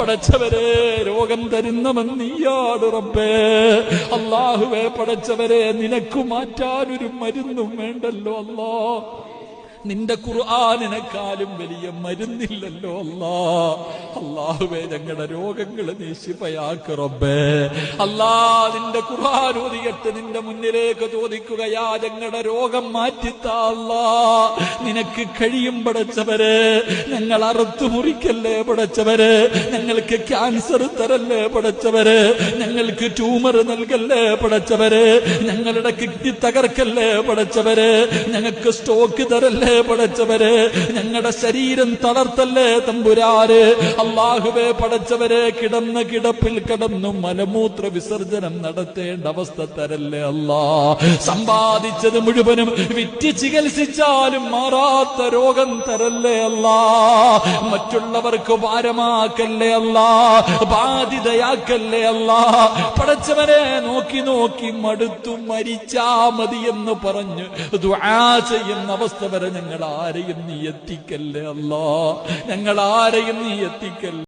പടച്ചവരെ രോഗം തരുന്നവൻ നീയാണ് റബ്ബേ. അല്ലാഹുവേ പടച്ചവരെ നിനക്ക് മാറ്റാനൊരു മരുന്നും വേണ്ടല്ലോ അല്ലാ. നിന്റെ ഖുർആനിനെക്കാളും വലിയ മരുന്നില്ലല്ലോ അല്ലാ. അല്ലാഹുവേ ഞങ്ങളുടെ രോഗങ്ങൾ നീ ശിഫയാക്ക് റബ്ബേ. അല്ലാ നിന്റെ ഖുർആൻ ഓതിയിട്ട് നിന്റെ മുന്നിലേക്ക് ചോദിക്കുകയാ, ഞങ്ങളുടെ രോഗം മാറ്റിത്താ അല്ലാ. നിനക്ക് കഴിയും പടച്ചവരെ. ഞങ്ങൾ അറുത്തു മുറിക്കല്ലേ പടച്ചവരെ. ഞങ്ങൾക്ക് ക്യാൻസർ തരല്ലേ പടച്ചവരെ. ഞങ്ങൾക്ക് ട്യൂമർ നൽകല്ലേ പടച്ചവരെ. ഞങ്ങളുടെ കിഡ്നി തകർക്കല്ലേ പടച്ചവരെ. ഞങ്ങൾക്ക് സ്റ്റോക്ക് തരല്ലേ പടച്ചവരെ. ഞങ്ങളുടെ ശരീരം തളർത്തല്ലേ തമ്പുരാര്. അല്ലാഹുവേ പടച്ചവരെ കിടന്ന കിടപ്പിൽ കിടന്നു മലമൂത്ര വിസർജനം നടത്തേണ്ട അവസ്ഥ തരല്ലേ അല്ലാ. സമ്പാദിച്ചത് മുഴുവനും വിറ്റ് ചികിത്സിച്ചാലും മാറാത്ത രോഗം തരല്ലേ അല്ലാ. മറ്റുള്ളവർക്ക് ഭാരമാക്കല്ലേ അല്ലാ. ബാധിതയാക്കല്ലേ അല്ലാ. പടച്ചവനെ നോക്കി നോക്കി മടുത്തു മരിച്ചാ മതി എന്ന് പറഞ്ഞു ദുആ ചെയ്യുന്ന അവസ്ഥ വരെ ഞങ്ങൾ ആരെയും നീ എത്തിക്കല്ലേ അല്ലാ. ഞങ്ങൾ ആരെയും നീ എത്തിക്കല്ലേ.